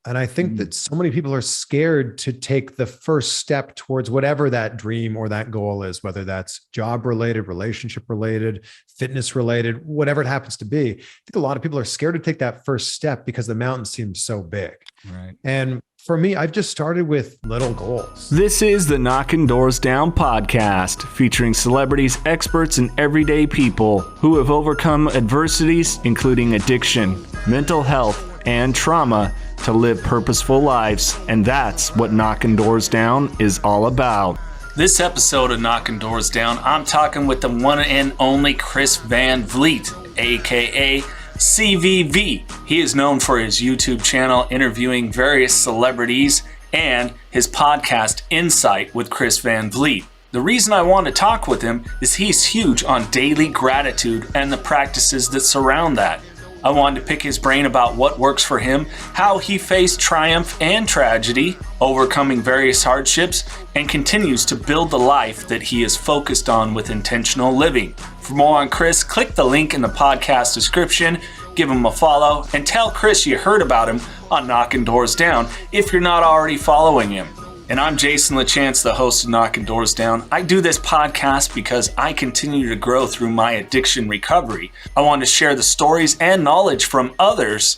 And I think that so many people are scared to take the first step towards whatever that dream or that goal is, whether that's job related, relationship related, fitness related, whatever it happens to be. I think a lot of people are scared to take that first step because the mountain seems so big. Right. And for me, I've just started with little goals. This is the Knocking Doors Down podcast, featuring celebrities, experts, and everyday people who have overcome adversities, including addiction, mental health, and trauma, to live purposeful lives. And that's what Knocking Doors Down is all about. This episode of Knocking Doors Down, I'm talking with the one and only Chris Van Vliet, aka CVV. He is known for his YouTube channel interviewing various celebrities and his podcast Insight with Chris Van Vliet. The reason I want to talk with him is he's huge on daily gratitude and the practices that surround that. I wanted to pick his brain about what works for him, how he faced triumph and tragedy, overcoming various hardships, and continues to build the life that he is focused on with intentional living. For more on Chris, click the link in the podcast description, give him a follow, and tell Chris you heard about him on Knocking Doors Down if you're not already following him. And I'm Jason LaChance, the host of Knocking Doors Down. I do this podcast because I continue to grow through my addiction recovery. I want to share the stories and knowledge from others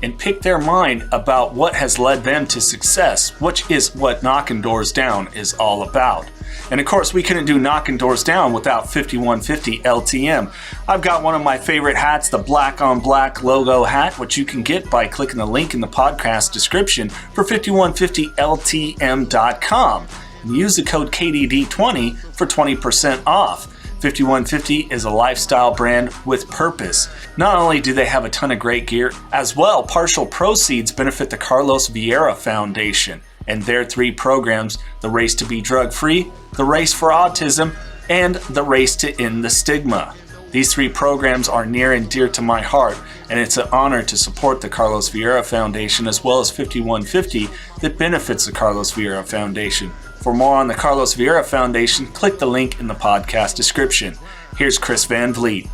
and pick their mind about what has led them to success, which is what Knocking Doors Down is all about. And of course, we couldn't do Knocking Doors Down without 5150 LTM. I've got one of my favorite hats, the black on black logo hat, which you can get by clicking the link in the podcast description for 5150LTM.com. And use the code KDD20 for 20% off. 5150 is a lifestyle brand with purpose. Not only do they have a ton of great gear, as well, partial proceeds benefit the Carlos Vieira Foundation and their 3 programs, the Race to Be Drug-Free, the Race for Autism, and the Race to End the Stigma. These 3 programs are near and dear to my heart, and it's an honor to support the Carlos Vieira Foundation as well as 5150 that benefits the Carlos Vieira Foundation. For more on the Carlos Vieira Foundation, click the link in the podcast description. Here's Chris Van Vliet.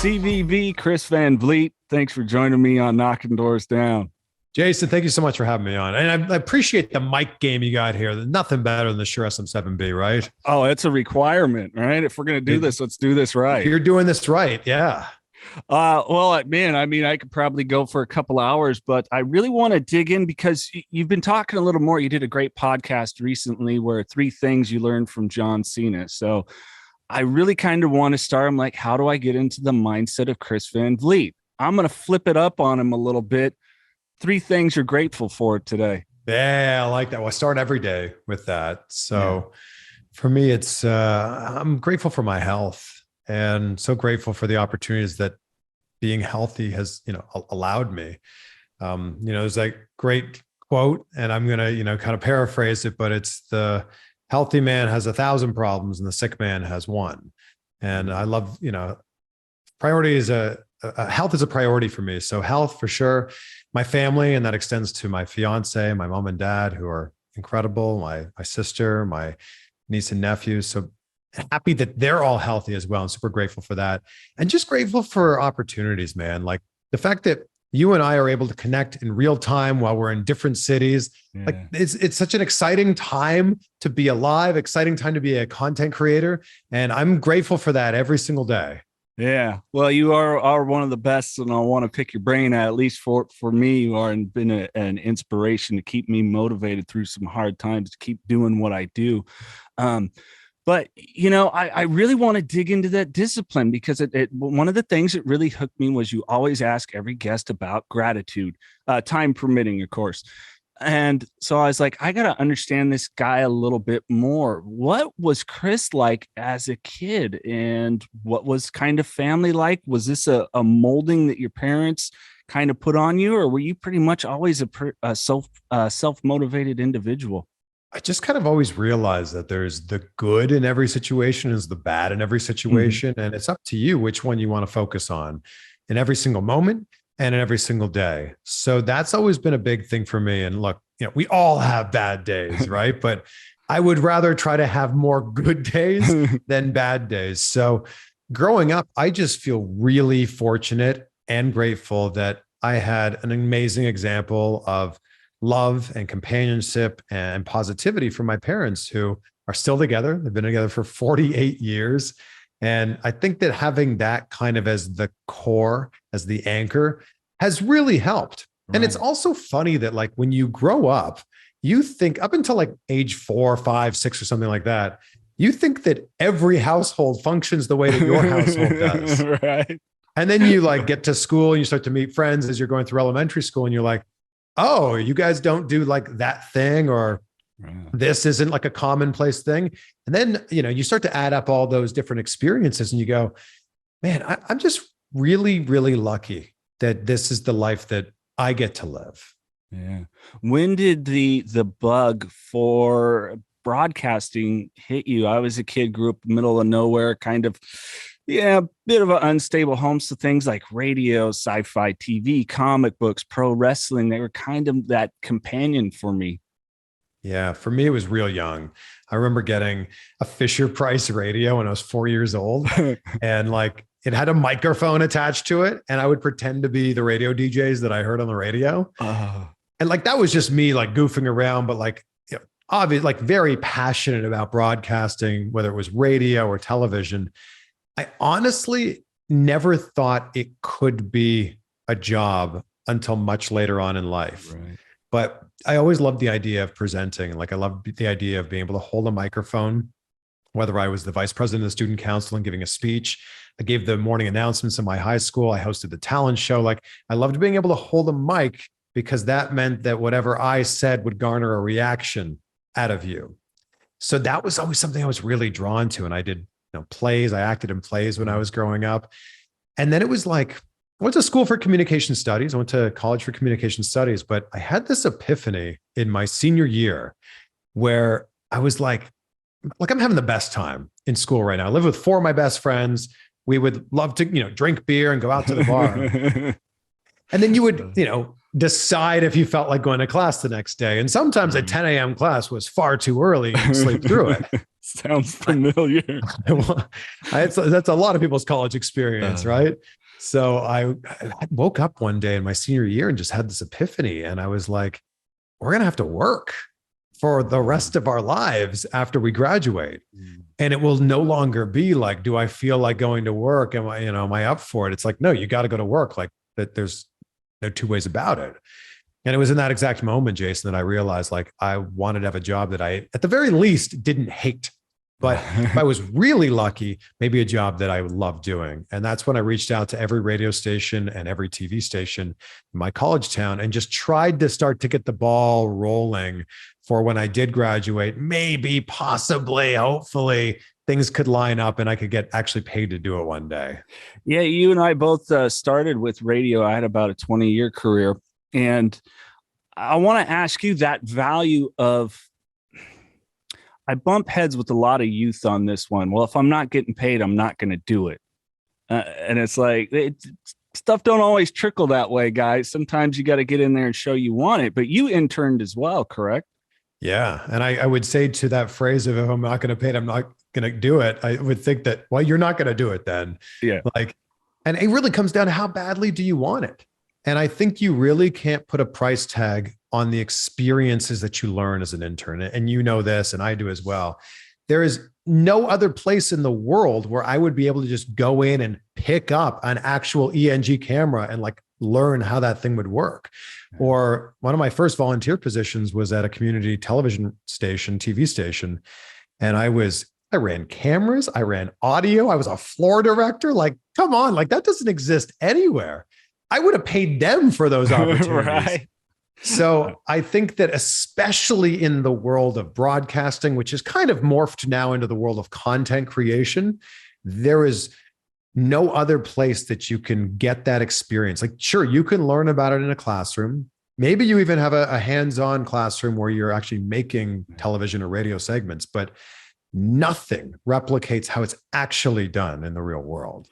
CVV, Chris Van Vliet, thanks for joining me on Knocking Doors Down. Jason, thank you so much for having me on. And I appreciate the mic game you got here. There's nothing better than the Shure SM7B, right? Oh, it's a requirement, right? If we're going to do this, let's do this right. You're doing this right, yeah. Well, man, I mean, I could probably go for a couple hours, but I really want to dig in because you've been talking a little more. You did a great podcast recently where 3 things you learned from John Cena. So I really kind of want to start. I'm like, how do I get into the mindset of Chris Van Vliet? I'm going to flip it up on him a little bit. 3 things you're grateful for today. Yeah, I like that. Well, I start every day with that. So for me, it's I'm grateful for my health and so grateful for the opportunities that being healthy has, allowed me. There's that great quote, and I'm going to, kind of paraphrase it, but it's the healthy man has 1,000 problems and the sick man has 1. And I love, priority is health is a priority for me. So health for sure, my family, and that extends to my fiance, my mom and dad, who are incredible, my sister, my niece and nephews. So happy that they're all healthy as well. I'm super grateful for that. And just grateful for opportunities, man. Like the fact that you and I are able to connect in real time while we're in different cities. Yeah. Like it's such an exciting time to be alive, exciting time to be a content creator. And I'm grateful for that every single day. Yeah. Well, you are one of the best, and I want to pick your brain. At least for me, you are and been an inspiration to keep me motivated through some hard times, to keep doing what I do. But, I really want to dig into that discipline because one of the things that really hooked me was you always ask every guest about gratitude, time permitting, of course. And so I was like, I got to understand this guy a little bit more. What was Chris like as a kid, and what was kind of family like? Was this a molding that your parents kind of put on you, or were you pretty much always a self-motivated individual? I just kind of always realized that there's the good in every situation, is the bad in every situation. Mm-hmm. And it's up to you which one you want to focus on in every single moment and in every single day. So that's always been a big thing for me. And look, we all have bad days, right? But I would rather try to have more good days than bad days. So, growing up, I just feel really fortunate and grateful that I had an amazing example of love and companionship and positivity from my parents who are still together. They've been together for 48 years. And I think that having that kind of as the core, as the anchor, has really helped. Right. And it's also funny that like when you grow up, you think up until like age 4, 5, 6 or something like that, you think that every household functions the way that your household does. Right. And then you like get to school and you start to meet friends as you're going through elementary school and you're like, oh, you guys don't do like that thing, or this isn't like a commonplace thing. And then, you start to add up all those different experiences and you go, man, I'm just really, really lucky that this is the life that I get to live. Yeah. When did the bug for broadcasting hit you? I was a kid, grew up middle of nowhere, kind of, bit of an unstable home. So things like radio, sci-fi, TV, comic books, pro wrestling, they were kind of that companion for me. Yeah, for me, it was real young. I remember getting a Fisher Price radio when I was 4 years old, and like it had a microphone attached to it, and I would pretend to be the radio DJs that I heard on the radio. And like that was just me like goofing around, but like obviously like very passionate about broadcasting, whether it was radio or television. I honestly never thought it could be a job until much later on in life. Right. But I always loved the idea of presenting. Like I loved the idea of being able to hold a microphone, whether I was the vice president of the student council and giving a speech. I gave the morning announcements in my high school. I hosted the talent show. Like I loved being able to hold a mic because that meant that whatever I said would garner a reaction out of you. So that was always something I was really drawn to. And I did plays. I acted in plays when I was growing up. And then it was like, I went to school for communication studies. I went to college for communication studies, but I had this epiphany in my senior year where I was like I'm having the best time in school right now. I live with 4 of my best friends. We would love to, drink beer and go out to the bar. And then you would, decide if you felt like going to class the next day. And sometimes a 10 a.m. class was far too early and sleep through it. Sounds familiar. That's a lot of people's college experience, right? So I woke up one day in my senior year and just had this epiphany. And I was like, we're going to have to work for the rest of our lives after we graduate. And it will no longer be like, do I feel like going to work? Am I up for it? It's like, no, you got to go to work. Like that there's no two ways about it. And it was in that exact moment, Jason, that I realized like I wanted to have a job that I, at the very least, didn't hate. But if I was really lucky, maybe a job that I would love doing. And that's when I reached out to every radio station and every TV station in my college town and just tried to start to get the ball rolling for when I did graduate, maybe, possibly, hopefully things could line up and I could get actually paid to do it one day. Yeah, you and I both started with radio. I had about a 20-year career. And I want to ask you that value of, I bump heads with a lot of youth on this one. Well, if I'm not getting paid, I'm not going to do it. And it's like, stuff don't always trickle that way, guys. Sometimes you got to get in there and show you want it. But you interned as well, correct? Yeah. And I would say to that phrase of, if I'm not going to pay it, I'm not going to do it. I would think that, well, you're not going to do it then. Yeah. And it really comes down to how badly do you want it? And I think you really can't put a price tag on the experiences that you learn as an intern. And you know this, and I do as well. There is no other place in the world where I would be able to just go in and pick up an actual ENG camera and learn how that thing would work. Or one of my first volunteer positions was at a community television station, TV station. And I ran cameras, I ran audio, I was a floor director. Come on, that doesn't exist anywhere. I would have paid them for those opportunities. Right. So I think that especially in the world of broadcasting, which is kind of morphed now into the world of content creation, there is no other place that you can get that experience. Sure, you can learn about it in a classroom. Maybe you even have a hands-on classroom where you're actually making television or radio segments, but nothing replicates how it's actually done in the real world.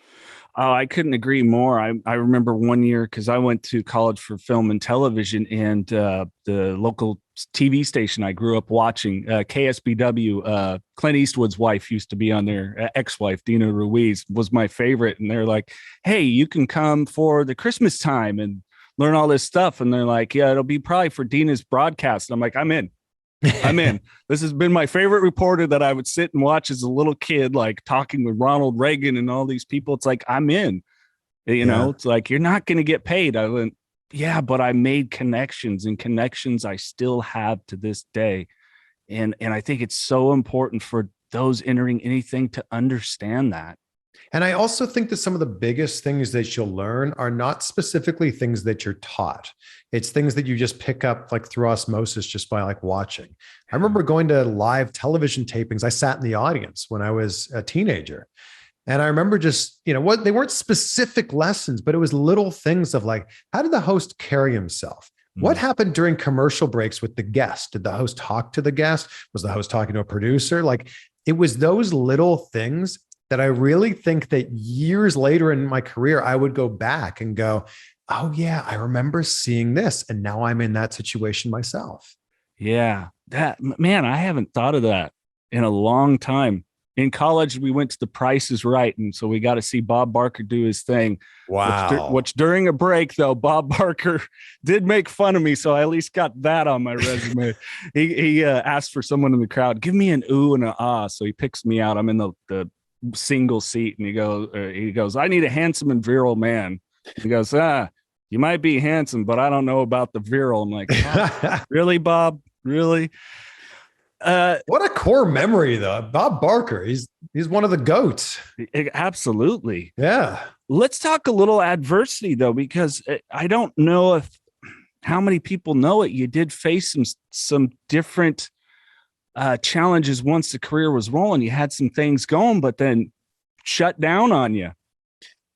Oh, I couldn't agree more. I remember one year, because I went to college for film and television, and the local TV station I grew up watching, KSBW. Clint Eastwood's wife used to be on there. Ex-wife Dina Ruiz was my favorite, and they're like, "Hey, you can come for the Christmas time and learn all this stuff." And they're like, "Yeah, it'll be probably for Dina's broadcast." And I'm like, "I'm in. I'm in." This has been my favorite reporter that I would sit and watch as a little kid, like talking with Ronald Reagan and all these people. It's like, I'm in. You know, it's like, you're not going to get paid. I went, yeah, but I made connections, and connections I still have to this day. And I think it's so important for those entering anything to understand that. And I also think that some of the biggest things that you'll learn are not specifically things that you're taught. It's things that you just pick up like through osmosis just by like watching. I remember going to live television tapings. I sat in the audience when I was a teenager. And I remember just, what they weren't specific lessons, but it was little things of like, how did the host carry himself? What happened during commercial breaks with the guest? Did the host talk to the guest? Was the host talking to a producer? Like, it was those little things that I really think that years later in my career, I would go back and go, oh yeah, I remember seeing this. And now I'm in that situation myself. Yeah, man, I haven't thought of that in a long time. In college, we went to The Price is Right. And so we got to see Bob Barker do his thing. Wow. Which during a break, though, Bob Barker did make fun of me. So I at least got that on my resume. He asked for someone in the crowd, give me an ooh and an ah. So he picks me out. I'm in the single seat. And he goes, I need a handsome and virile man. He goes, you might be handsome, but I don't know about the virile. I'm like, oh, really, Bob? Really? What a core memory, though. Bob Barker, he's one of the GOATs. Absolutely. Yeah. Let's talk a little adversity, though, because I don't know how many people know it. You did face some different challenges once the career was rolling. You had some things going, but then shut down on you.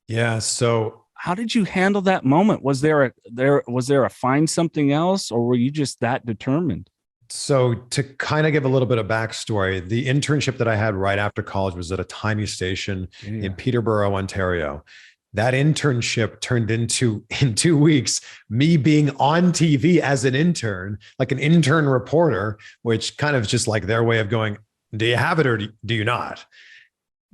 Yeah. So how did you handle that moment? Was there a find something else, or were you just that determined? So to kind of give a little bit of backstory, the internship that I had right after college was at a tiny station in Peterborough, Ontario. That internship turned into, in 2 weeks, me being on TV as an intern, like an intern reporter, which kind of just like their way of going, do you have it or do you not?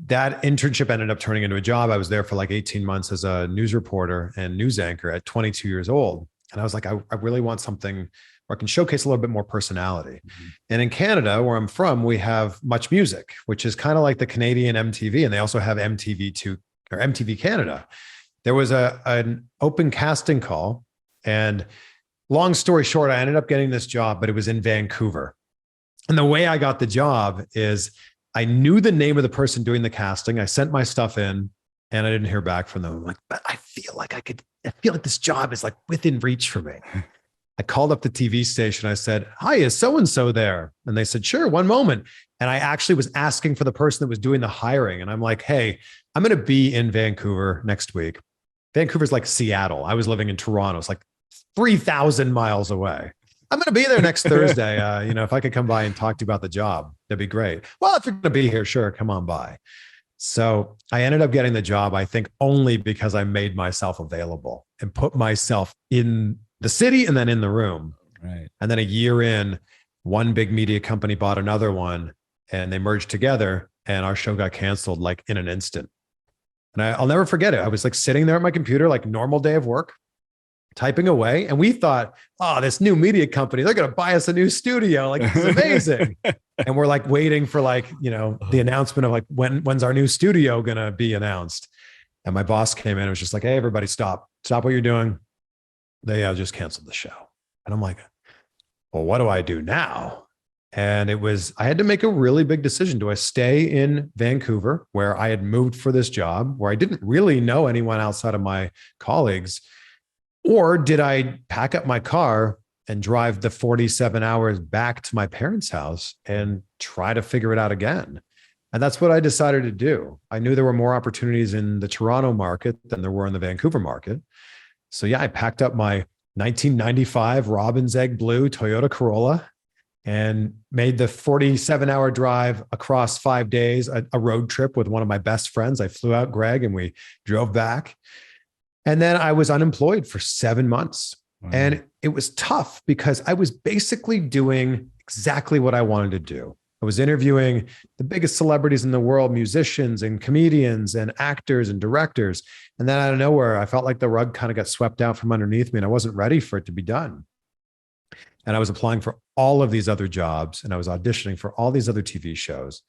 That internship ended up turning into a job. I was there for like 18 months as a news reporter and news anchor at 22 years old. And I was like, I really want something where I can showcase a little bit more personality. And in Canada, where I'm from, we have Much Music, which is kind of like the Canadian MTV, and they also have MTV2 or MTV Canada. There was an open casting call, and long story short, I ended up getting this job, but it was in Vancouver. And the way I got the job is I knew the name of the person doing the casting. I sent my stuff in, and I didn't hear back from them. I'm like, but I feel like this job is like within reach for me. I called up the TV station. I said, hi, is so-and-so there? And they said, sure, one moment. And I actually was asking for the person that was doing the hiring. And I'm like, hey, I'm going to be in Vancouver next week. Vancouver's like Seattle. I was living in Toronto. It's like 3,000 miles away. I'm going to be there next Thursday. If I could come by and talk to you about the job, that'd be great. Well, if you're going to be here, sure, come on by. So I ended up getting the job, I think, only because I made myself available and put myself in the city and then in the room. Right. And then a year in, one big media company bought another one and they merged together and our show got canceled like in an instant. And I'll never forget it. I was like sitting there at my computer, like normal day of work, typing away. And we thought, oh, this new media company, they're going to buy us a new studio. Like, it's amazing. And we're like waiting for the announcement of like, when's our new studio going to be announced? And my boss came in and was just like, hey, everybody stop what you're doing. They just canceled the show. And I'm like, well, what do I do now? And I had to make a really big decision. Do I stay in Vancouver, where I had moved for this job, where I didn't really know anyone outside of my colleagues? Or did I pack up my car and drive the 47 hours back to my parents' house and try to figure it out again? And that's what I decided to do. I knew there were more opportunities in the Toronto market than there were in the Vancouver market. So yeah, I packed up my 1995 Robin's Egg Blue Toyota Corolla and made the 47-hour drive across 5 days, a road trip with one of my best friends. I flew out Greg and we drove back. And then I was unemployed for 7 months. Wow. And it was tough because I was basically doing exactly what I wanted to do. I was interviewing the biggest celebrities in the world, musicians and comedians and actors and directors. And then out of nowhere, I felt like the rug kind of got swept out from underneath me and I wasn't ready for it to be done. And I was applying for all of these other jobs and I was auditioning for all these other TV shows.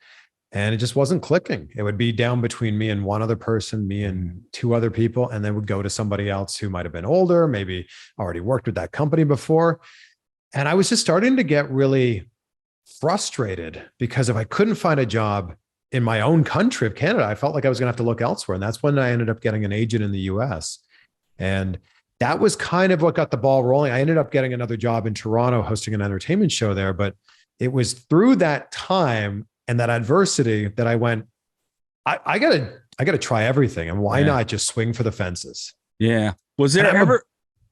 And it just wasn't clicking. It would be down between me and one other person, me and two other people, and then would go to somebody else who might have been older, maybe already worked with that company before. And I was just starting to get really frustrated because if I couldn't find a job in my own country of Canada, I felt like I was going to have to look elsewhere. And that's when I ended up getting an agent in the US. And that was kind of what got the ball rolling. I ended up getting another job in Toronto hosting an entertainment show there, but it was through that time and that adversity that I went, I gotta try everything. And why not just swing for the fences? Yeah. Was there ever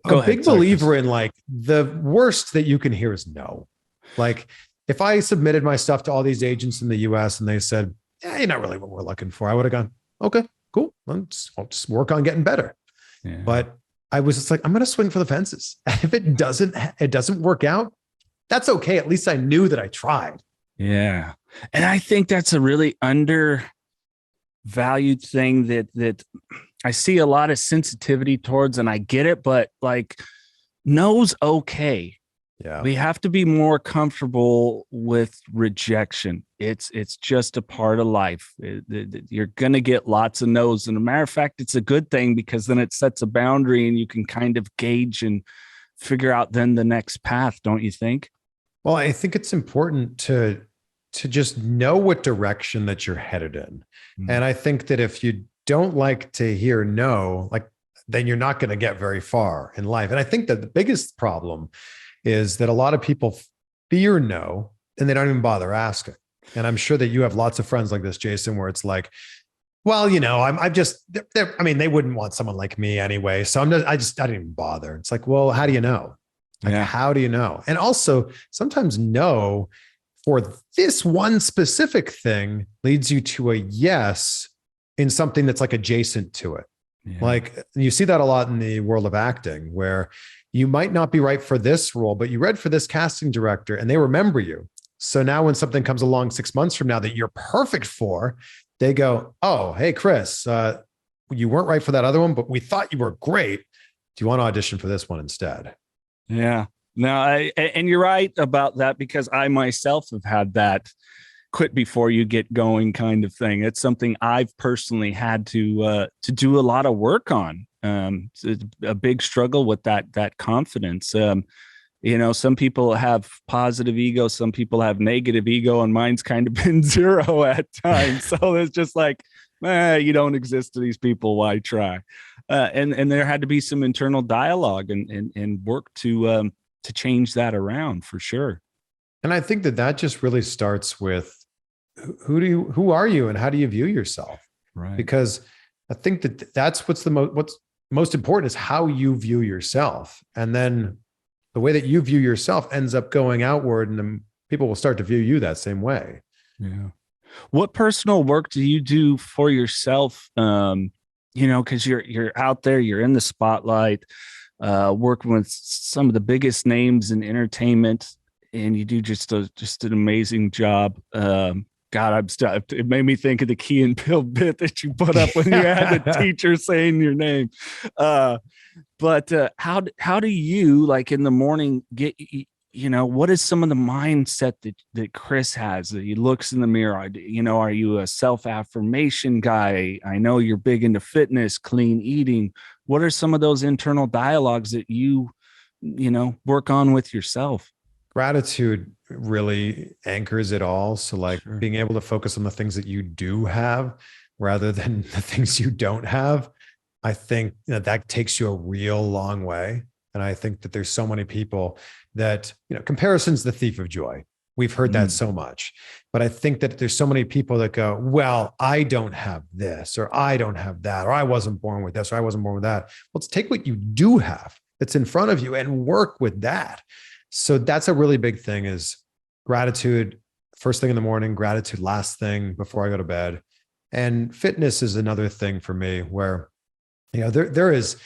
a big believer in like the worst that you can hear is no. Like if I submitted my stuff to all these agents in the US and they said, yeah, you're not really what we're looking for, I would have gone, okay, cool. I'll just work on getting better. Yeah. But I was just like, I'm going to swing for the fences. If it doesn't work out, that's okay. At least I knew that I tried. Yeah. And I think that's a really undervalued thing that I see a lot of sensitivity towards, and I get it, but like no's okay. Yeah. We have to be more comfortable with rejection. It's just a part of life. You're going to get lots of no's. And as a matter of fact, it's a good thing because then it sets a boundary and you can kind of gauge and figure out then the next path, don't you think? Well, I think it's important to just know what direction that you're headed in. Mm-hmm. And I think that if you don't like to hear no, like then you're not going to get very far in life. And I think that the biggest problem is that a lot of people fear no, and they don't even bother asking. And I'm sure that you have lots of friends like this, Jason, where it's like, well, you know, I mean, they wouldn't want someone like me anyway. So I didn't even bother. It's like, well, how do you know? Like, how do you know? And also sometimes no for this one specific thing leads you to a yes in something that's like adjacent to it. Yeah. Like you see that a lot in the world of acting where you might not be right for this role, but you read for this casting director and they remember you. So now when something comes along 6 months from now that you're perfect for, they go, oh, hey, Chris, you weren't right for that other one, but we thought you were great. Do you want to audition for this one instead? Yeah. No, and you're right about that because I myself have had that quit before you get going kind of thing. It's something I've personally had to do a lot of work on. It's a big struggle with that confidence. You know, some people have positive ego, some people have negative ego, and mine's kind of been zero at times. So it's just like, you don't exist to these people. Why try? And there had to be some internal dialogue and work to change that around for sure. And I think that just really starts with who are you and how do you view yourself? Right. Because I think that's what's most important is how you view yourself. And then the way that you view yourself ends up going outward and then people will start to view you that same way. Yeah. What personal work do you do for yourself? You know, because you're out there, you're in the spotlight, working with some of the biggest names in entertainment, and you do just an amazing job. God, it made me think of the Key and Peele bit that you put up when you had the teacher saying your name. But how do you, like in the morning, get, you know, what is some of the mindset that Chris has that he looks in the mirror? You know, are you a self-affirmation guy? I know you're big into fitness, clean eating. What are some of those internal dialogues that you know, work on with yourself? Gratitude really anchors it all. So like being able to focus on the things that you do have rather than the things you don't have. I think that takes you a real long way. And I think that there's so many people that, you know, comparison's the thief of joy. We've heard that so much, but I think that there's so many people that go, well, I don't have this, or I don't have that, or I wasn't born with this, or I wasn't born with that. Well, let's take what you do have that's in front of you and work with that. So that's a really big thing is gratitude, first thing in the morning, gratitude, last thing before I go to bed. And fitness is another thing for me where, you know, there is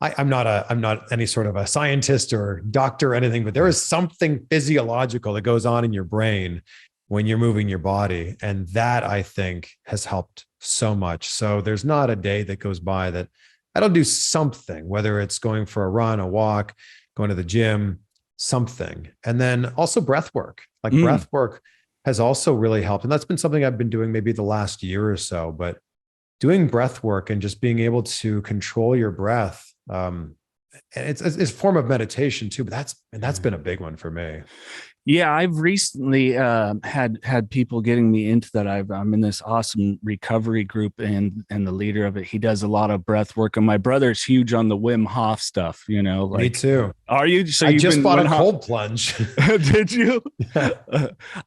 I'm not any sort of a scientist or doctor or anything, but there is something physiological that goes on in your brain when you're moving your body. And that, I think, has helped so much. So there's not a day that goes by that I don't do something, whether it's going for a run, a walk, going to the gym, something. And then also breath work. Like breath work has also really helped. And that's been something I've been doing maybe the last year or so, but doing breath work and just being able to control your breath. And it's a form of meditation too, but that's been a big one for me. Yeah, I've recently had people getting me into that. I'm in this awesome recovery group, and the leader of it, he does a lot of breath work. And my brother's huge on the Wim Hof stuff. You know, like, me too. Are you? So I just bought a cold plunge. Did you?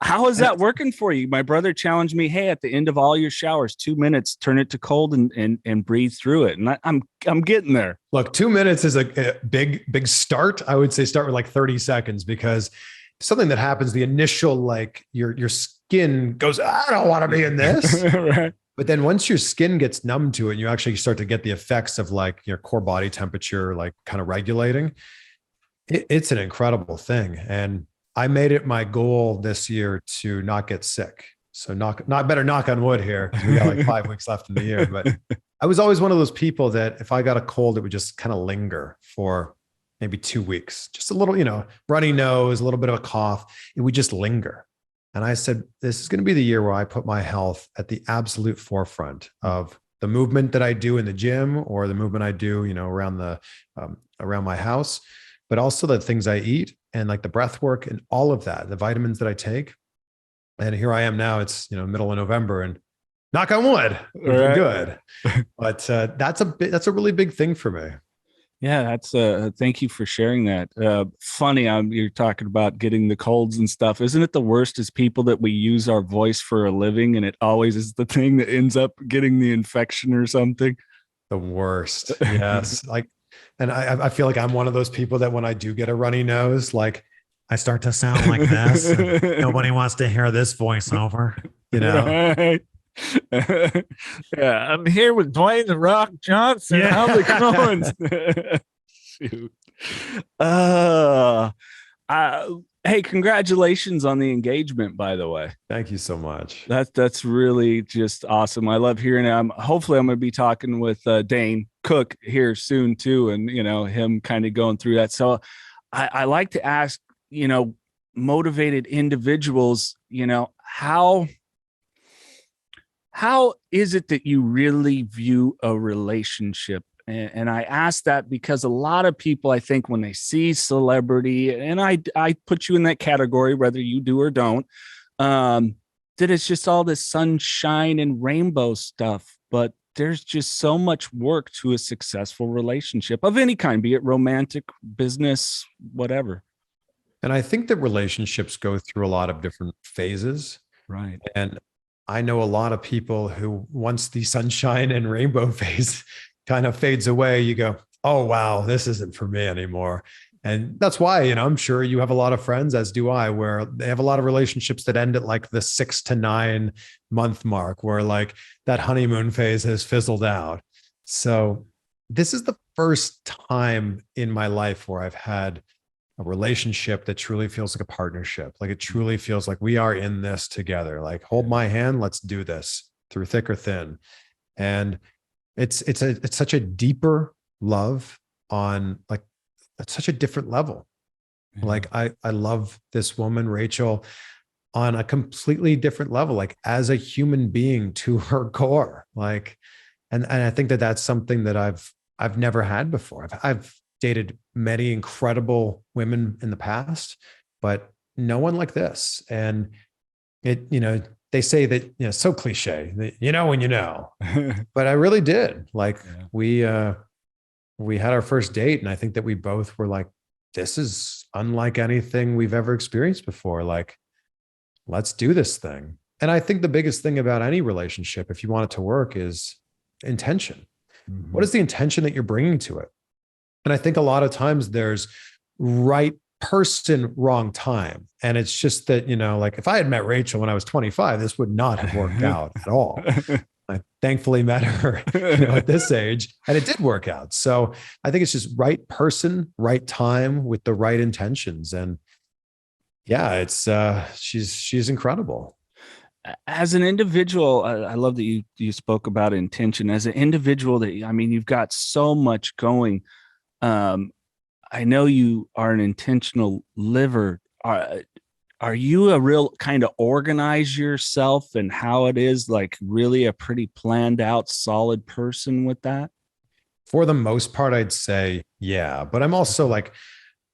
How is that working for you? My brother challenged me. Hey, at the end of all your showers, 2 minutes, turn it to cold and breathe through it. And I'm getting there. Look, 2 minutes is a big start. I would say start with like 30 seconds, because something that happens, the initial, like your skin goes, I don't want to be in this. Right. But then once your skin gets numb to it, you actually start to get the effects of like your core body temperature, like kind of regulating. It's an incredible thing. And I made it my goal this year to not get sick. So better knock on wood here, because we got like 5 weeks left in the year. But I was always one of those people that if I got a cold, it would just kind of linger for maybe 2 weeks, just a little, runny nose, a little bit of a cough. It would just linger. And I said, this is going to be the year where I put my health at the absolute forefront of the movement that I do in the gym, or the movement I do, around my house, but also the things I eat, and like the breath work and all of that, the vitamins that I take. And here I am now, it's, middle of November, and knock on wood, right. Good. But that's a really big thing for me. Yeah, that's thank you for sharing that. Funny, you're talking about getting the colds and stuff. Isn't it the worst as people that we use our voice for a living, and it always is the thing that ends up getting the infection or something? The worst. Yes. And I feel like I'm one of those people that when I do get a runny nose, like I start to sound like this. Nobody wants to hear this voiceover, Right. Yeah, I'm here with Dwayne the Rock Johnson. Yeah. How's it going? Shoot. Hey, congratulations on the engagement, by the way. Thank you so much. That's really just awesome. I love hearing it. Hopefully I'm going to be talking with Dane Cook here soon too, and him kind of going through that. So I like to ask, motivated individuals, how is it that you really view a relationship? And I ask that because a lot of people, I think, when they see celebrity, and I put you in that category, whether you do or don't, that it's just all this sunshine and rainbow stuff. But there's just so much work to a successful relationship of any kind, be it romantic, business, whatever. And I think that relationships go through a lot of different phases. Right. And I know a lot of people who, once the sunshine and rainbow phase kind of fades away, you go, oh, wow, this isn't for me anymore. And that's why, I'm sure you have a lot of friends, as do I, where they have a lot of relationships that end at like the 6 to 9 month mark, where like that honeymoon phase has fizzled out. So this is the first time in my life where I've had a relationship that truly feels like a partnership. Like it truly feels like we are in this together. Like, hold my hand, let's do this through thick or thin. And it's such a deeper love on like, it's such a different level. Yeah. Like I love this woman, Rachel, on a completely different level, like as a human being to her core. Like, and I think that that's something that I've never had before. I've dated many incredible women in the past, but no one like this. And it, they say that, so cliche, that, when you know, but I really did. Like we had our first date, and I think that we both were like, this is unlike anything we've ever experienced before. Like, let's do this thing. And I think the biggest thing about any relationship, if you want it to work, is intention. Mm-hmm. What is the intention that you're bringing to it? And I think a lot of times there's right person, wrong time. And it's just that, like if I had met Rachel when I was 25, this would not have worked out at all. thankfully met her, at this age, and it did work out. So I think it's just right person, right time with the right intentions. And yeah, it's she's incredible. As an individual, I love that you spoke about intention. As an individual, you've got so much going. I know you are an intentional liver. Are you a real kind of organize yourself and how it is, like really a pretty planned out, solid person with that? For the most part, I'd say, yeah. But I'm also like,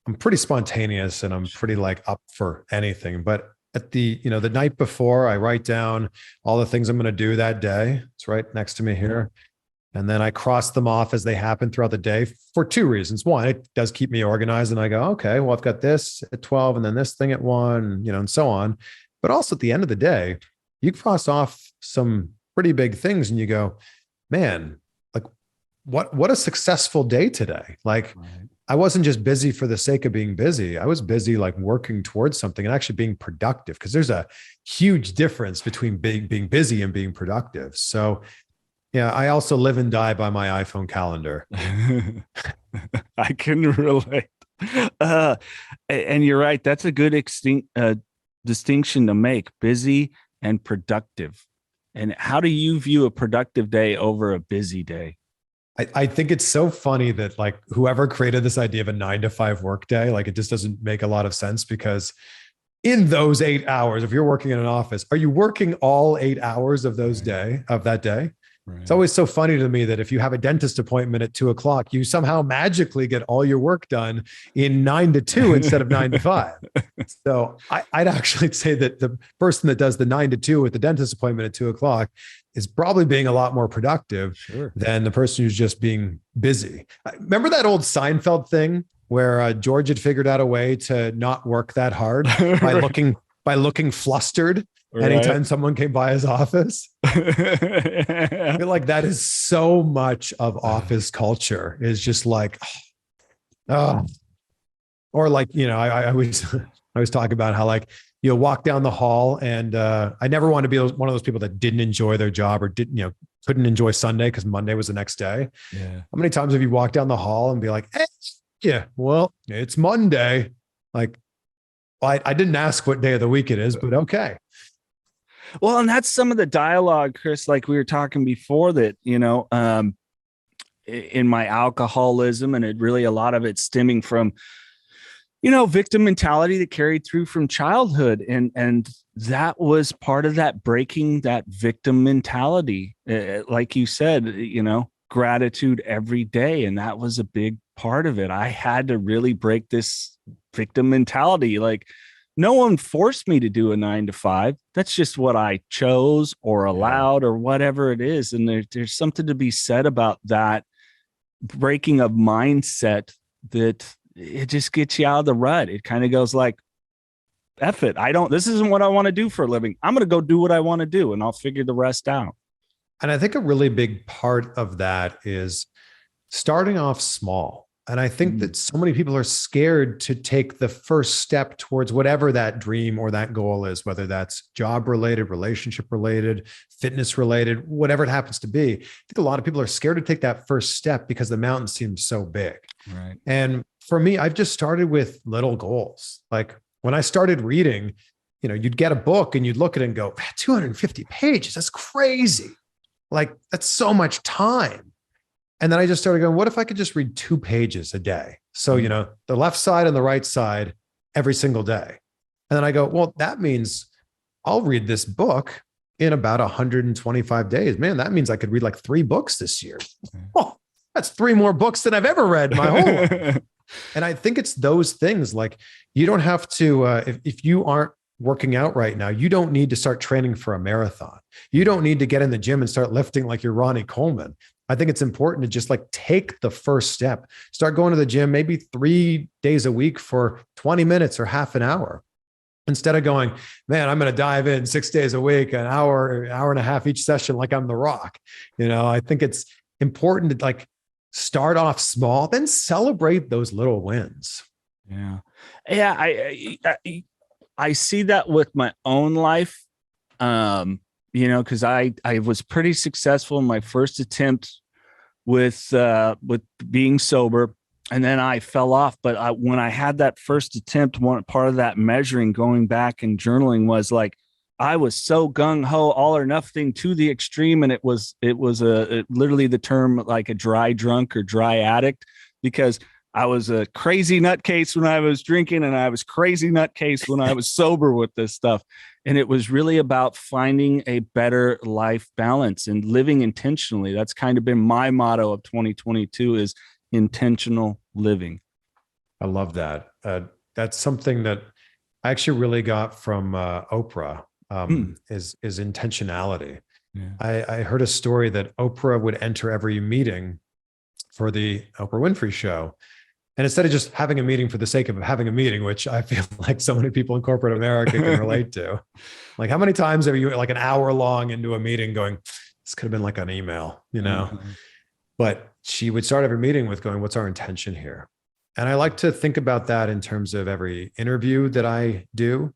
I'm pretty spontaneous and I'm pretty like up for anything. But at the night before, I write down all the things I'm going to do that day. It's right next to me here. And then I cross them off as they happen throughout the day for two reasons. One, it does keep me organized. And I go, okay, well, I've got this at 12 and then this thing at 1, and so on. But also at the end of the day, you cross off some pretty big things and you go, man, like what a successful day today. Like right. I wasn't just busy for the sake of being busy. I was busy like working towards something and actually being productive, because there's a huge difference between being busy and being productive. So yeah, I also live and die by my iPhone calendar. I can relate. And you're right. That's a good distinction to make, busy and productive. And how do you view a productive day over a busy day? I think it's so funny that like whoever created this idea of a 9-to-5 work day, like it just doesn't make a lot of sense, because in those 8 hours, if you're working in an office, are you working all 8 hours of that day? Right. It's always so funny to me that if you have a dentist appointment at 2:00, you somehow magically get all your work done in 9 to 2 instead of 9 to 5. So I'd actually say that the person that does the 9 to 2 with the dentist appointment at 2:00 is probably being a lot more productive than the person who's just being busy. Remember that old Seinfeld thing where George had figured out a way to not work that hard by looking flustered anytime someone came by his office? I feel like that is so much of office culture, is just like, or like, I always talk about how like you'll walk down the hall, and I never want to be one of those people that didn't enjoy their job or couldn't enjoy Sunday because Monday was the next day. Yeah. How many times have you walked down the hall and be like, hey, yeah, well, it's Monday. Like, I didn't ask what day of the week it is, but okay. Well, and that's some of the dialogue, Chris, like we were talking before, that, in my alcoholism, and a lot of it stemming from, victim mentality that carried through from childhood. And that was part of that, breaking that victim mentality. Like you said, gratitude every day. And that was a big part of it. I had to really break this victim mentality. Like, no one forced me to do a 9-to-5. That's just what I chose or allowed or whatever it is. And there's something to be said about that breaking of mindset, that it just gets you out of the rut. It kind of goes like, F it. This isn't what I want to do for a living. I'm going to go do what I want to do, and I'll figure the rest out. And I think a really big part of that is starting off small. And I think that so many people are scared to take the first step towards whatever that dream or that goal is, whether that's job related, relationship related, fitness related, whatever it happens to be. I think a lot of people are scared to take that first step because the mountain seems so big. Right. And for me, I've just started with little goals. Like when I started reading, you'd get a book and you'd look at it and go, 250 pages, that's crazy. Like that's so much time. And then I just started going, what if I could just read 2 pages a day? So, the left side and the right side every single day. And then I go, well, that means I'll read this book in about 125 days. Man, that means I could read like 3 books this year. Oh, that's 3 more books than I've ever read my whole life. And I think it's those things, like you don't have to, if you aren't working out right now, you don't need to start training for a marathon. You don't need to get in the gym and start lifting like you're Ronnie Coleman. I think it's important to just like take the first step, start going to the gym, maybe 3 days a week for 20 minutes or half an hour, instead of going, man, I'm going to dive in 6 days a week, an hour and a half each session, like I'm The Rock. I think it's important to like start off small, then celebrate those little wins. Yeah. Yeah. I see that with my own life. because I was pretty successful in my first attempt with being sober, and then I fell off. But when I had that first attempt, one part of that measuring, going back and journaling, was like I was so gung ho, all or nothing to the extreme, and it was literally the term like a dry drunk or dry addict, because I was a crazy nutcase when I was drinking, and I was crazy nutcase when I was sober with this stuff. And it was really about finding a better life balance and living intentionally. That's kind of been my motto of 2022 is intentional living. I love that. That's something that I actually really got from Oprah, is intentionality. Yeah. I heard a story that Oprah would enter every meeting for the Oprah Winfrey show. And instead of just having a meeting for the sake of having a meeting, which I feel like so many people in corporate America can relate to, like how many times are you like an hour long into a meeting going, this could have been like an email, But she would start every meeting with going, what's our intention here? And I like to think about that in terms of every interview that I do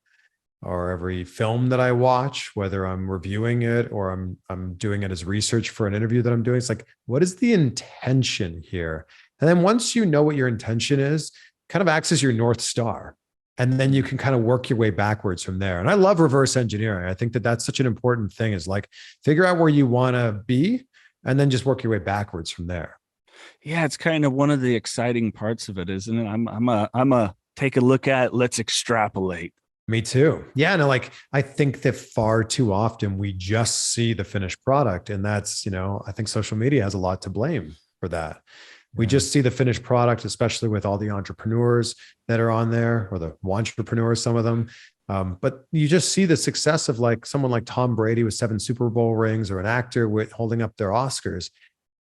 or every film that I watch, whether I'm reviewing it or I'm doing it as research for an interview that I'm doing. It's like, what is the intention here? And then once you know what your intention is, kind of acts as your North Star. And then you can kind of work your way backwards from there. And I love reverse engineering. I think that that's such an important thing, is like figure out where you want to be and then just work your way backwards from there. Yeah, it's kind of one of the exciting parts of it, isn't it? I'm a take a look at, let's extrapolate. Me too. Yeah. No, like I think that far too often we just see the finished product. And that's, I think social media has a lot to blame for that. We just see the finished product, especially with all the entrepreneurs that are on there, or the entrepreneurs, some of them. But you just see the success of like someone like Tom Brady with 7 Super Bowl rings, or an actor with holding up their Oscars.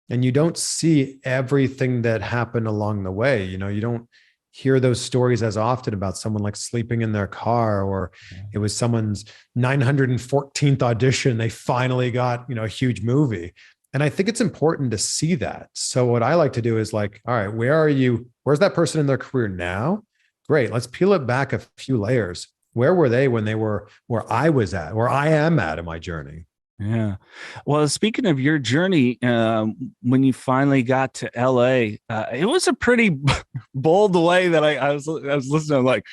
And you don't see everything that happened along the way. You don't hear those stories as often about someone like sleeping in their car, or it was someone's 914th audition. They finally got, a huge movie. And I think it's important to see that. So what I like to do is like, all right, where are you? Where's that person in their career now? Great. Let's peel it back a few layers. Where were they when they were where I was at, where I am at in my journey? Yeah. Well, speaking of your journey, when you finally got to LA, it was a pretty bold way that I was listening. I'm like,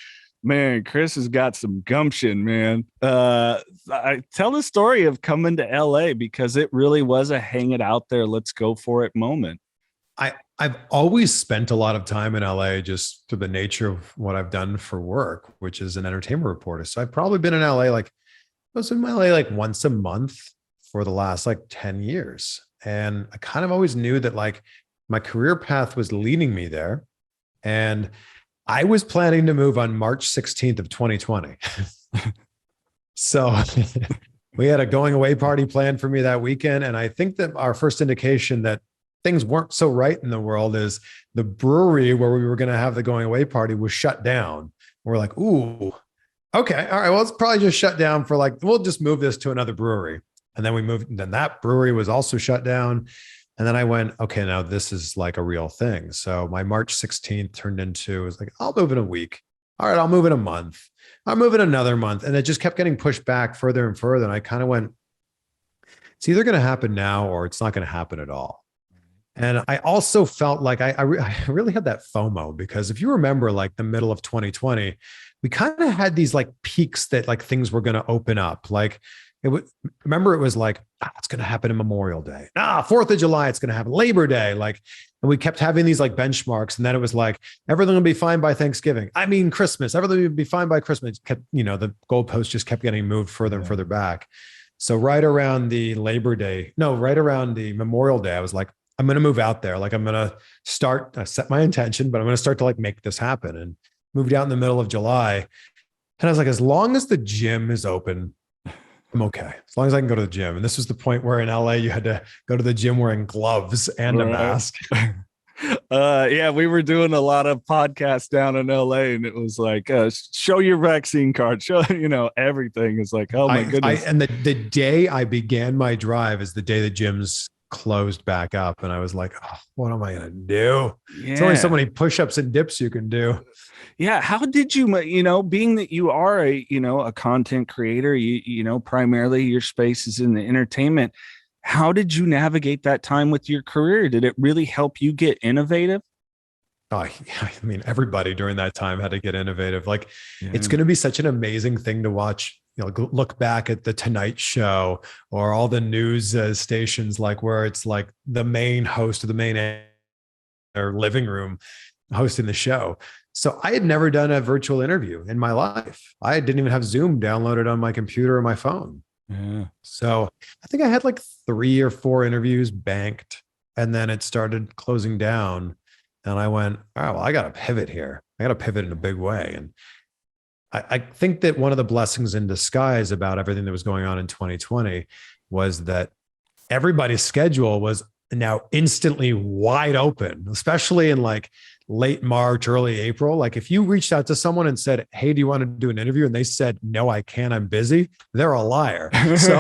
man, Chris has got some gumption, man. I tell the story of coming to LA, because it really was a hang it out there, let's go for it moment. I've always spent a lot of time in LA just through the nature of what I've done for work, which is an entertainment reporter. So I've probably been in LA I was in LA like once a month for the last like 10 years. And I kind of always knew that like my career path was leading me there. And I was planning to move on March 16th of 2020. So we had a going away party planned for me that weekend. And I think that our first indication that things weren't so right in the world is the brewery where we were going to have the going away party was shut down. We're like, ooh, okay. All right. Well, it's probably just shut down for like, we'll just move this to another brewery. And then we moved, and then that brewery was also shut down. And then I went, okay, now this is like a real thing. So my March 16th turned into, it was like, I'll move in a week. All right, I'll move in a month. I'll move in another month. And it just kept getting pushed back further and further. And I kind of went, it's either going to happen now or it's not going to happen at all. And I also felt like I really had that FOMO, because if you remember like the middle of 2020, we kind of had these like peaks that like things were going to open up. Like remember it was like, it's going to happen in Memorial Day. 4th of July, it's going to happen Labor Day. Like, and we kept having these like benchmarks. And then it was like, everything will be fine by Thanksgiving. I mean, Christmas, everything will be fine by Christmas. Kept, the goalpost just kept getting moved further and further back. So right around the right around the Memorial Day, I was like, I'm going to move out there. Like I'm going to set my intention, but I'm going to start to like make this happen, and moved out in the middle of July. And I was like, as long as the gym is open, I'm okay. As long as I can go to the gym. And this was the point where in LA, you had to go to the gym wearing gloves and a mask. Yeah, we were doing a lot of podcasts down in LA, and it was like, show your vaccine card, show, everything is like, oh my goodness. And the day I began my drive is the day the gyms closed back up. And I was like, oh, what am I going to do? Yeah. It's only so many push-ups and dips you can do. Yeah. How did you, being that you are a content creator, primarily your space is in the entertainment. How did you navigate that time with your career? Did it really help you get innovative? Oh, I mean, everybody during that time had to get innovative. Like, it's going to be such an amazing thing to watch. Look back at the Tonight Show or all the news stations, like where it's like the main host of the main or living room hosting the show. So I had never done a virtual interview in my life. I didn't even have Zoom downloaded on my computer or my phone. Yeah. So I think I had like 3 or 4 interviews banked, and then it started closing down. And I went, oh, well, I got to pivot here. I got to pivot in a big way. And I think that one of the blessings in disguise about everything that was going on in 2020 was that everybody's schedule was now instantly wide open, especially in like late March, early April. Like if you reached out to someone and said, hey, do you want to do an interview? And they said, no, I can't, I'm busy. They're a liar. So,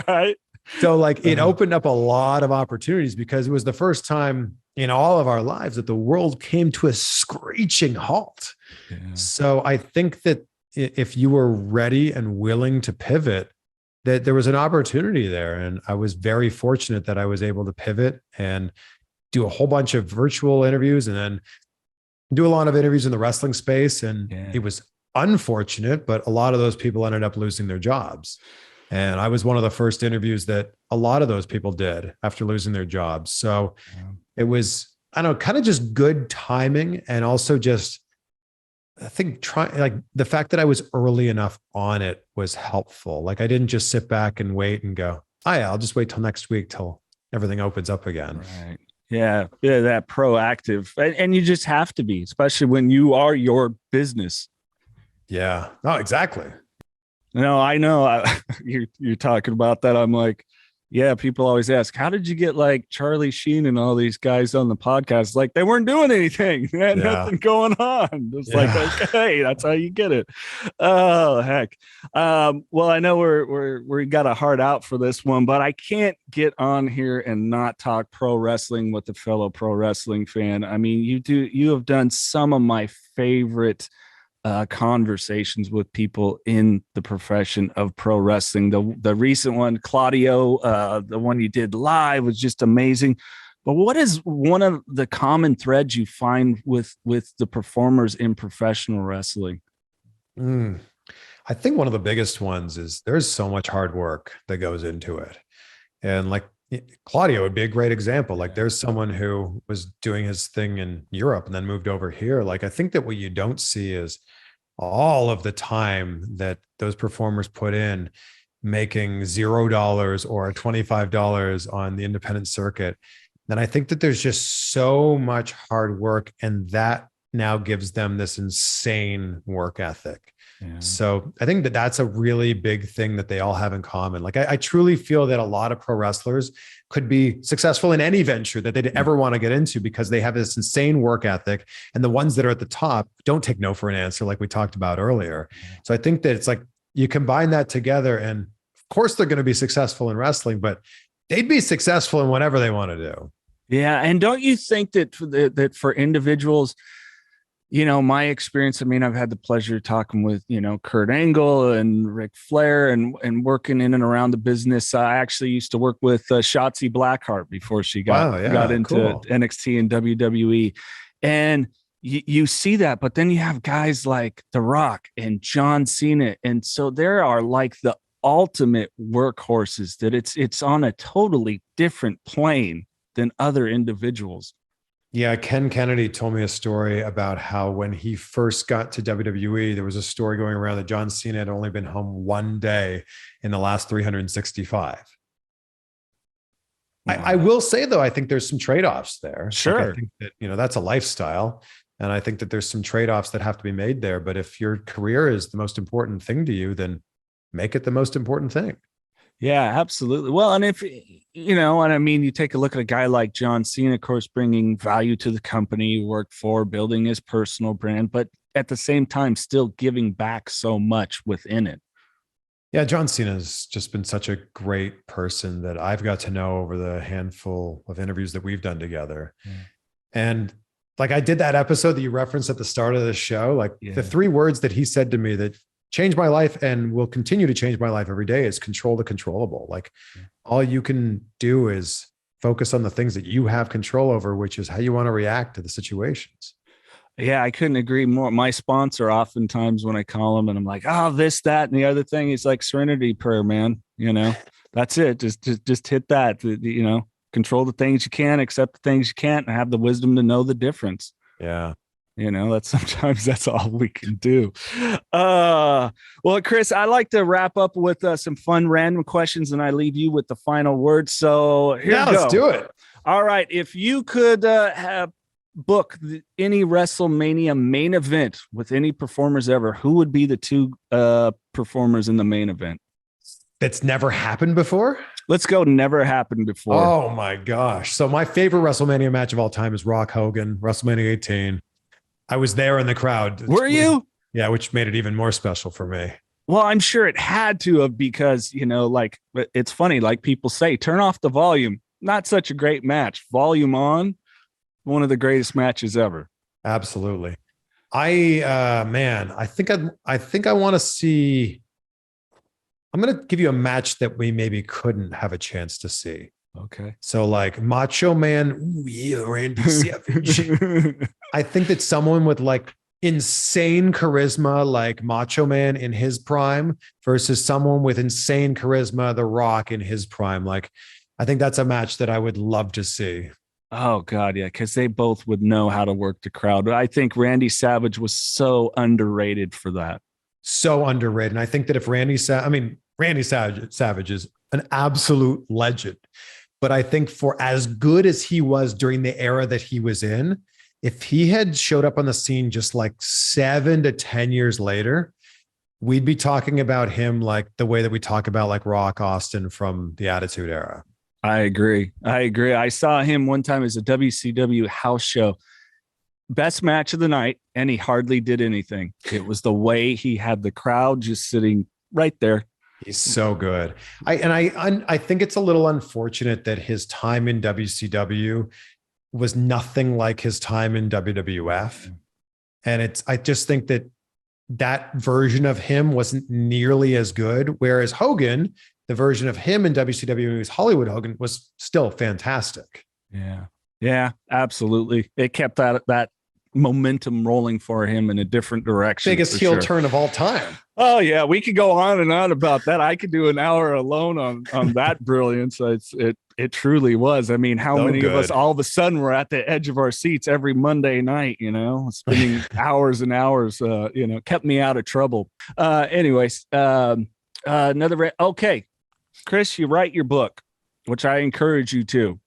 right. So like it opened up a lot of opportunities because it was the first time in all of our lives that the world came to a screeching halt. Yeah. So I think that if you were ready and willing to pivot, that there was an opportunity there. And I was very fortunate that I was able to pivot and do a whole bunch of virtual interviews and then do a lot of interviews in the wrestling space. And it was unfortunate, but a lot of those people ended up losing their jobs. And I was one of the first interviews that a lot of those people did after losing their jobs. So it was, I don't know, kind of just good timing. And also just, I think like the fact that I was early enough on it was helpful. Like I didn't just sit back and wait and go, oh yeah, I'll just wait till next week till everything opens up again. Right. Yeah. That proactive. And you just have to be, especially when you are your business. Yeah. No, exactly. No, I know you're talking about that. I'm like, yeah, people always ask, how did you get like Charlie Sheen and all these guys on the podcast? Like they weren't doing anything. They had nothing going on. It's like, okay, that's how you get it. Oh, heck. Well, I know we got a heart out for this one, but I can't get on here and not talk pro wrestling with a fellow pro wrestling fan. I mean, you have done some of my favorite conversations with people in the profession of pro wrestling. The recent one, Claudio, the one you did live was just amazing. But what is one of the common threads you find with the performers in professional wrestling? I think one of the biggest ones is there's so much hard work that goes into it. And like Claudio would be a great example. Like there's someone who was doing his thing in Europe and then moved over here. Like I think that what you don't see is all of the time that those performers put in making $0 or $25 on the independent circuit. And I think that there's just so much hard work, and that now gives them this insane work ethic. Yeah. So I think that that's a really big thing that they all have in common. Like I truly feel that a lot of pro wrestlers could be successful in any venture that they'd ever want to get into because they have this insane work ethic, and the ones that are at the top don't take no for an answer, like we talked about earlier. So I think that it's like you combine that together, and of course they're going to be successful in wrestling, but they'd be successful in whatever they want to do. Yeah. And don't you think that for individuals, my experience, I mean, I've had the pleasure of talking with, Kurt Angle and Ric Flair and working in and around the business. I actually used to work with Shotzi Blackheart before she got into NXT and WWE. And you see that, but then you have guys like The Rock and John Cena. And so there are like the ultimate workhorses that it's on a totally different plane than other individuals. Yeah, Ken Kennedy told me a story about how when he first got to WWE, there was a story going around that John Cena had only been home one day in the last 365. Wow. I will say, though, I think there's some trade-offs there. Sure. Like I think that, that's a lifestyle. And I think that there's some trade-offs that have to be made there. But if your career is the most important thing to you, then make it the most important thing. Yeah, absolutely. Well, and if, and I mean, you take a look at a guy like John Cena, of course, bringing value to the company he worked for, building his personal brand, but at the same time, still giving back so much within it. Yeah, John Cena has just been such a great person that I've got to know over the handful of interviews that we've done together. Yeah. And like I did that episode that you referenced at the start of the show, like the 3 words that he said to me that changed my life and will continue to change my life every day is control the controllable. Like all you can do is focus on the things that you have control over, which is how you want to react to the situations. Yeah, I couldn't agree more. My sponsor, oftentimes when I call him and I'm like, oh, this, that, and the other thing, he's like, serenity prayer, man. That's it. Just hit that, control the things you can, accept the things you can't, and have the wisdom to know the difference. Yeah. That's all we can do. Well, Chris, I like to wrap up with some fun random questions, and I leave you with the final word. So here we go. Let's do it. All right. If you could book any WrestleMania main event with any performers ever, who would be the 2 performers in the main event? That's never happened before? Let's go. Never happened before. Oh my gosh. So my favorite WrestleMania match of all time is Rock Hogan, WrestleMania 18. I was there in the crowd. Were you? Yeah, which made it even more special for me. Well, I'm sure it had to have, because, like, it's funny, like people say, turn off the volume. Not such a great match. Volume on, one of the greatest matches ever. Absolutely. I think I want to see. I'm going to give you a match that we maybe couldn't have a chance to see. Okay. So like Macho Man, ooh, yeah, Randy Savage. I think that someone with like insane charisma, like Macho Man in his prime, versus someone with insane charisma, The Rock in his prime. Like, I think that's a match that I would love to see. Oh God, yeah, because they both would know how to work the crowd. I think Randy Savage was so underrated for that. So underrated. And I think that if Randy Savage is an absolute legend. But I think for as good as he was during the era that he was in, if he had showed up on the scene just like 7 to 10 years later, we'd be talking about him like the way that we talk about like Rock Austin from the Attitude Era. I agree. I saw him one time as a WCW house show. Best match of the night, and he hardly did anything. It was the way he had the crowd just sitting right there. He's so good. I think it's a little unfortunate that his time in WCW was nothing like his time in WWF. And I just think that version of him wasn't nearly as good. Whereas Hogan, the version of him in WCW, when he was Hollywood Hogan, was still fantastic. Yeah, absolutely. It kept that momentum rolling for him in a different direction. Biggest heel turn of all time. Oh yeah, we could go on and on about that. I could do an hour alone on that brilliance. It truly was. I mean, how many of us all of a sudden were at the edge of our seats every Monday night, spending hours and hours, kept me out of trouble. Anyways, okay. Chris, you write your book, which I encourage you to,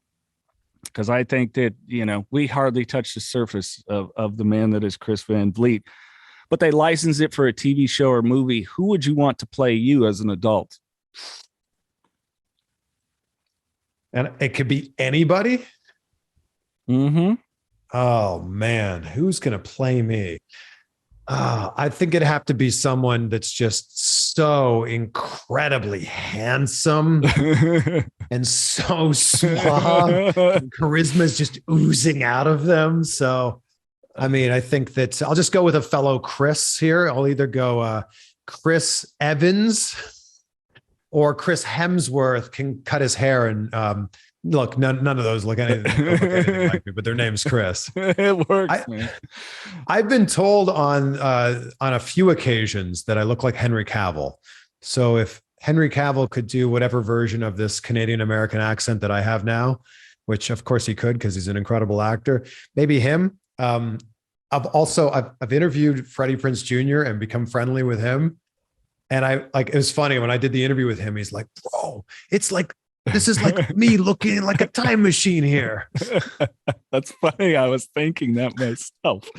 because I think that, we hardly touch the surface of the man that is Chris Van Vliet, but they license it for a TV show or movie. Who would you want to play you as an adult? And it could be anybody. Mm-hmm. Oh man, who's going to play me? I think it'd have to be someone that's just so incredibly handsome and so suave. Charisma is just oozing out of them. So, I mean, I think that I'll just go with a fellow Chris here. I'll either go Chris Evans or Chris Hemsworth can cut his hair and look, none of those look anything like me, but their name's Chris. It works, man. I've been told on a few occasions that I look like Henry Cavill. So if Henry Cavill could do whatever version of this Canadian American accent that I have now, which of course he could because he's an incredible actor, maybe him. I've interviewed Freddie Prinze Jr. and become friendly with him. And it was funny when I did the interview with him, he's like, bro, it's like, this is like me looking like a time machine here. That's funny. I was thinking that myself.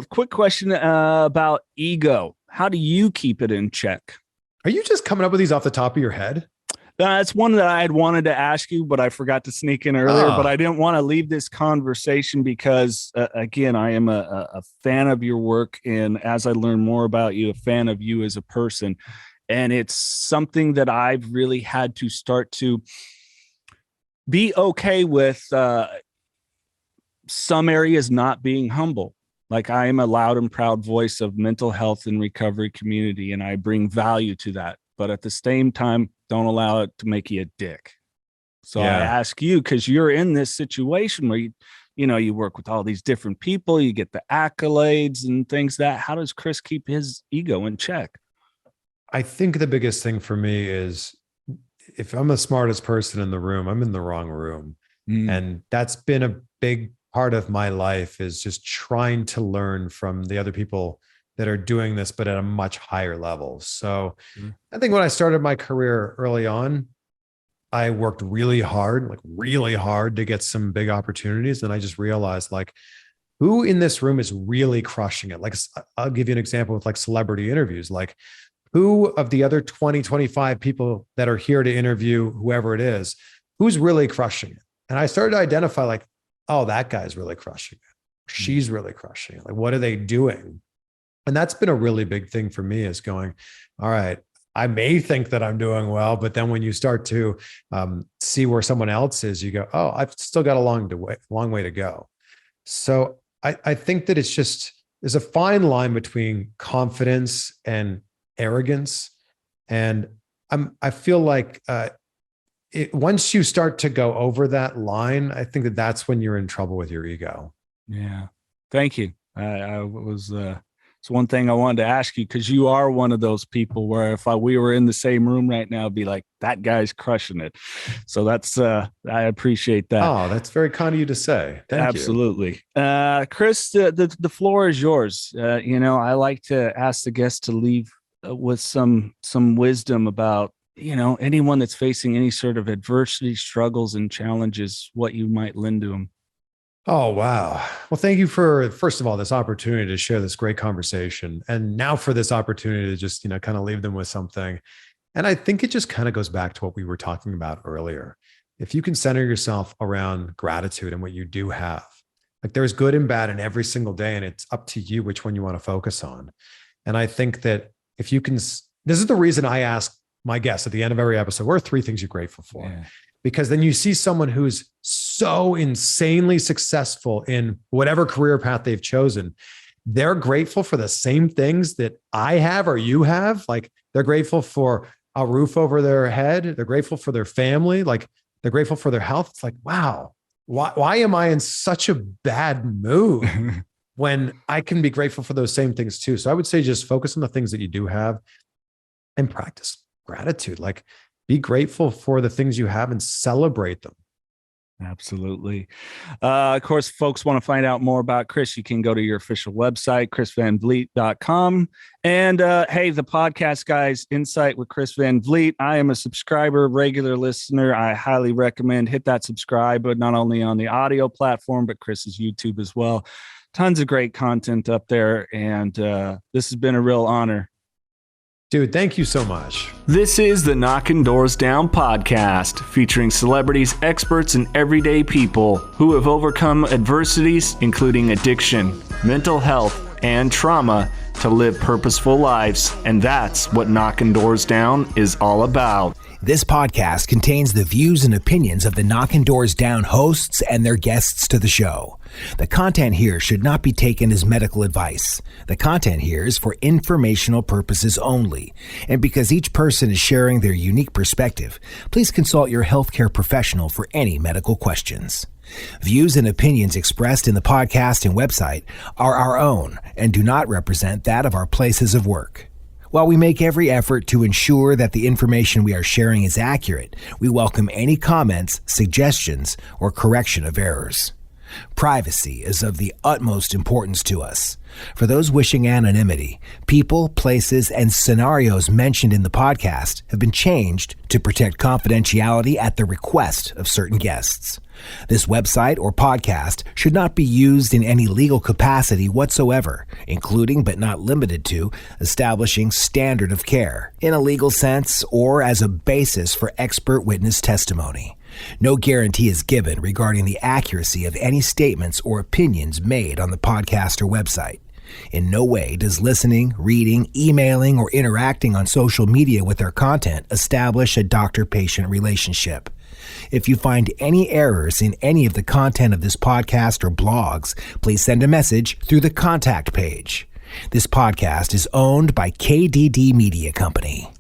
Quick question about ego. How do you keep it in check? Are you just coming up with these off the top of your head? That's one that I had wanted to ask you, but I forgot to sneak in earlier. Oh. But I didn't want to leave this conversation because, again, I am a fan of your work. And as I learn more about you, a fan of you as a person. And it's something that I've really had to start to be okay with some areas not being humble. Like, I am a loud and proud voice of mental health and recovery community, and I bring value to that. But at the same time, don't allow it to make you a dick. So I ask you, because you're in this situation where you work with all these different people, you get the accolades and things how does Chris keep his ego in check? I think the biggest thing for me is if I'm the smartest person in the room, I'm in the wrong room. And that's been a big part of my life, is just trying to learn from the other people that are doing this, but at a much higher level. So I think when I started my career early on, I worked really hard to get some big opportunities. And I just realized, like, who in this room is really crushing it? Like, I'll give you an example with like celebrity interviews. Like, who of the other 20, 25 people that are here to interview whoever it is, who's really crushing it? And I started to identify, like, oh, that guy's really crushing it. She's really crushing it. Like, what are they doing? And that's been a really big thing for me, is going, all right, I may think that I'm doing well, but then when you start to see where someone else is, you go, oh, I've still got a long way to go. So I think that there's a fine line between confidence and arrogance. And I feel like once you start to go over that line, I think that that's when you're in trouble with your ego. Yeah. Thank you. It's one thing I wanted to ask you, because you are one of those people where if we were in the same room right now, I'd be like, that guy's crushing it. So that's, I appreciate that. Oh, that's very kind of you to say. Thank you. Absolutely. Chris, the floor is yours. I like to ask the guests to leave with some wisdom about, anyone that's facing any sort of adversity, struggles, and challenges, what you might lend to them. Oh, wow. Well, thank you for, first of all, this opportunity to share this great conversation. And now for this opportunity to just, kind of leave them with something. And I think it just kind of goes back to what we were talking about earlier. If you can center yourself around gratitude and what you do have, like, there's good and bad in every single day, and it's up to you which one you want to focus on. And I think that if you can, this is the reason I ask my guests at the end of every episode, what are 3 things you're grateful for? Yeah. Because then you see someone who's so insanely successful in whatever career path they've chosen. They're grateful for the same things that I have or you have. Like, they're grateful for a roof over their head. They're grateful for their family. Like, they're grateful for their health. It's like, wow, why am I in such a bad mood when I can be grateful for those same things too? So I would say just focus on the things that you do have and practice gratitude. Like, be grateful for the things you have and celebrate them. Absolutely. Of course, folks want to find out more about Chris, you can go to your official website, chrisvanvliet.com. And hey, the podcast, guys, Insight with Chris Van Vliet. I am a subscriber, regular listener. I highly recommend hit that subscribe, but not only on the audio platform, but Chris's YouTube as well. Tons of great content up there. And this has been a real honor. Dude, thank you so much. This is the Knocking Doors Down podcast, featuring celebrities, experts, and everyday people who have overcome adversities, including addiction, mental health, and trauma, to live purposeful lives. And that's what Knocking Doors Down is all about. This podcast contains the views and opinions of the Knocking Doors Down hosts and their guests to the show. The content here should not be taken as medical advice. The content here is for informational purposes only. And because each person is sharing their unique perspective, please consult your healthcare professional for any medical questions. Views and opinions expressed in the podcast and website are our own and do not represent that of our places of work. While we make every effort to ensure that the information we are sharing is accurate, we welcome any comments, suggestions, or correction of errors. Privacy is of the utmost importance to us. For those wishing anonymity, people, places, and scenarios mentioned in the podcast have been changed to protect confidentiality at the request of certain guests. This website or podcast should not be used in any legal capacity whatsoever, including but not limited to establishing standard of care in a legal sense or as a basis for expert witness testimony. No guarantee is given regarding the accuracy of any statements or opinions made on the podcast or website. In no way does listening, reading, emailing, or interacting on social media with our content establish a doctor-patient relationship. If you find any errors in any of the content of this podcast or blogs, please send a message through the contact page. This podcast is owned by KDD Media Company.